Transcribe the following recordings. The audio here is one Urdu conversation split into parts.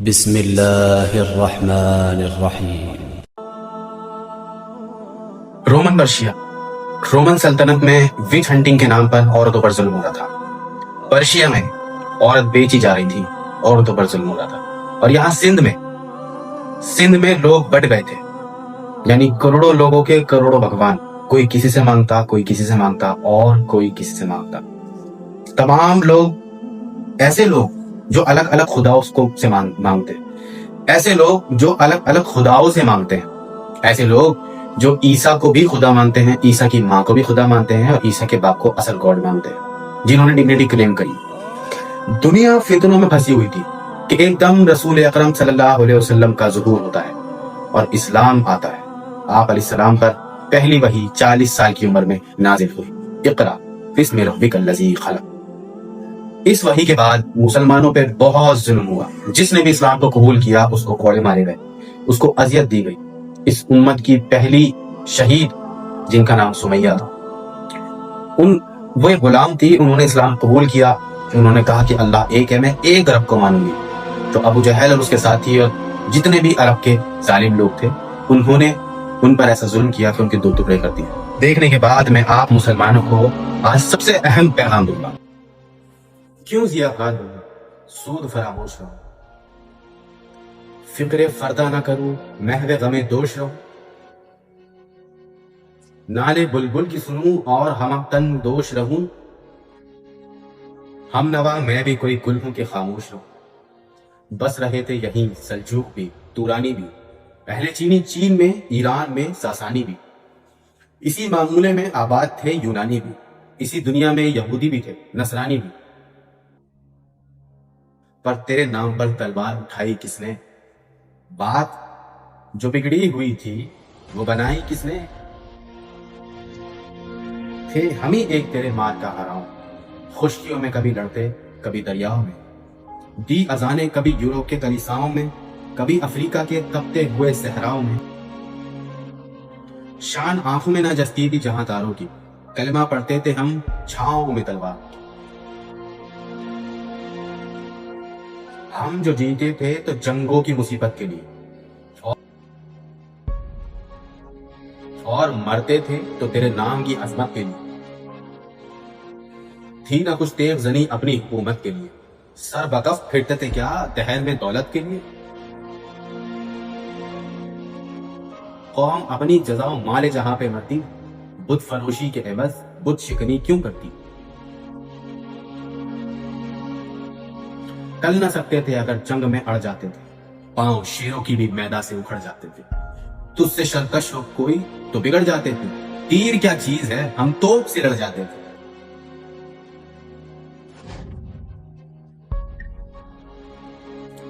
بسم اللہ الرحمن الرحیم۔ رومن پرشیا رومن سلطنت میں وچ ہنٹنگ کے نام پر عورتوں پر ظلم ہو رہا تھا۔ پرشیا میں عورت بیچی جا رہی تھی، عورتوں پر ظلم ہو رہا تھا۔ اور یہاں سندھ میں لوگ بٹ گئے تھے، یعنی کروڑوں لوگوں کے کروڑوں بھگوان، کوئی کسی سے مانگتا، کوئی کسی سے مانگتا اور کوئی کسی سے مانگتا۔ تمام لوگ ایسے لوگ جو الگ الگ خداؤں سے مانگتے، ایسے لوگ جو الگ الگ خداؤں سے مانگتے ہیں، ایسے لوگ جو عیسیٰ کو بھی خدا مانتے ہیں، عیسیٰ کی ماں کو بھی خدا مانتے ہیں اور عیسیٰ کے باپ کو اصل گاڈ مانتے ہیں، جنہوں نے ڈگنیٹی کلیم کری۔ دنیا فتنوں میں پھنسی ہوئی تھی کہ ایک دم رسول اکرم صلی اللہ علیہ وسلم کا ظہور ہوتا ہے اور اسلام آتا ہے۔ آپ علیہ السلام پر پہلی وحی 40 سال کی عمر میں نازل ہوئی، اقرا بسم ربک الذی خلق۔ اس وحی کے بعد مسلمانوں پہ بہت ظلم ہوا۔ جس نے بھی اسلام کو قبول کیا اس کو کوڑے مارے گئے، اس کو اذیت دی گئی۔ اس امت کی پہلی شہید جن کا نام سمیہ تھا، وہ ایک غلام تھی، انہوں نے اسلام قبول کیا، انہوں نے کہا کہ اللہ ایک ہے، میں ایک رب کو مانوں گی۔ تو ابو جہل اور اس کے ساتھی اور جتنے بھی عرب کے ظالم لوگ تھے، انہوں نے ان پر ایسا ظلم کیا کہ ان کے دو ٹکڑے کر دیے۔ دیکھنے کے بعد میں آپ مسلمانوں کو آج سب سے اہم پیغام دوں گا۔ کیوں ضیاء سود فراموش رہو، فکر فردہ نہ کروں، محو غم دوش رہو، نالے بلبل کی سنوں اور ہم تن دوش رہوں، ہم نوا میں بھی کوئی گل ہوں کہ خاموش رہوں۔ بس رہے تھے یہیں سلجوق بھی، تورانی بھی، اہل چینی چین میں، ایران میں ساسانی بھی، اسی معمولے میں آباد تھے یونانی بھی، اسی دنیا میں یہودی بھی تھے، نصرانی بھی۔ پر تیرے نام پر تلوار اٹھائی کس نے؟ بات جو بگڑی ہوئی تھی وہ بنائی کس نے؟ تھے ہم ہی ایک تیرے مار کا ہراؤں، خشکیوں میں کبھی لڑتے کبھی دریاؤں میں، دی اذانیں کبھی یورپ کے کلیساؤں میں، کبھی افریقہ کے تپتے ہوئے صحراؤں میں۔ شان آنکھوں میں نہ جستی تھی جہاں تاروں کی، کلمہ پڑھتے تھے ہم چھاؤں میں تلوار کی۔ ہم جو جیتے تھے تو جنگوں کی مصیبت کے لیے، اور مرتے تھے تو تیرے نام کی عظمت کے لیے۔ تھی نہ کچھ تیغ زنی اپنی حکومت کے لیے، سر بکف پھرتے تھے کیا دہر میں دولت کے لیے۔ قوم اپنی جزا و مال جہاں پہ مرتی، بت فروشی کے عوض بت شکنی کیوں کرتی۔ ٹل نہ سکتے تھے اگر جنگ میں اڑ جاتے تھے، پاؤں شیروں کی بھی میدا سے اکھڑ جاتے تھے۔ تجھ سے شرکش ہو کوئی تو بگڑ جاتے تھے، تیر کیا چیز ہے ہم توپ سے لڑ جاتے تھے۔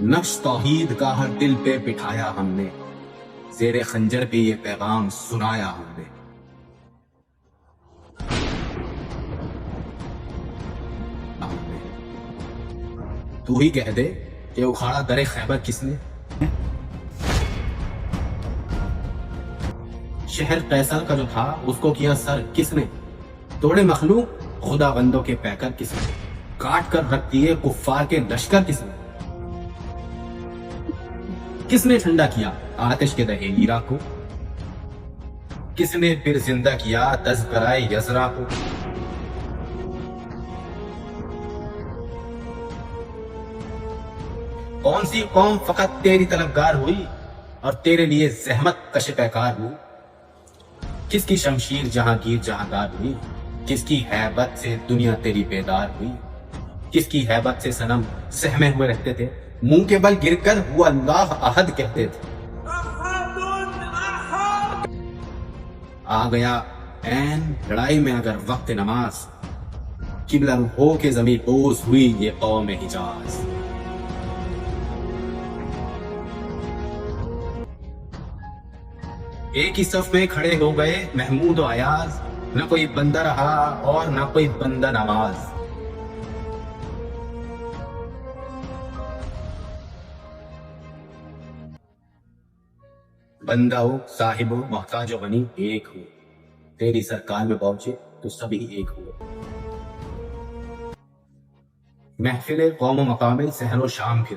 نقش توحید کا ہر دل پہ بٹھایا ہم نے، زیر خنجر پہ یہ پیغام سنایا ہم نے۔ تو ہی کہہ دے کہ اکھاڑا در خیبر کس نے؟ شہر قیصر کا جو تھا اس کو کیا سر کس نے؟ توڑے مخلوق خدا بندوں کے پیکر کس نے؟ کاٹ کر رکھ دیے کفار کے لشکر کس نے؟ کس نے ٹھنڈا کیا آتش کے دہے ہیرا کو؟ کس نے پھر زندہ کیا تذکرہ یزرا کو؟ کون سی قوم فقط تیری طلبگار ہوئی اور تیرے لیے زحمت کش پیکار ہوئی؟ کس کی شمشیر جہانگیر جہاندار ہوئی؟ کس کی ہیبت سے دنیا تیری بیدار ہوئی؟ کس کی ہیبت سے صنم سہمے ہوئے رہتے تھے، منہ کے بل گر کر وہ اللہ احد کہتے تھے۔ آ گیا عین لڑائی میں اگر وقت نماز، قبلہ ہو کے زمین بوس ہوئی یہ قوم حجاز۔ ایک ہی صف میں کھڑے ہو گئے محمود و ایاز، نہ کوئی بندہ رہا اور نہ کوئی بندہ نماز۔ بندہ ہو صاحب ہو محتاج و غنی ایک ہو، تیری سرکار میں پہنچے تو سبھی ایک ہو۔ محفل قوم و مقام سحر و شام پھر،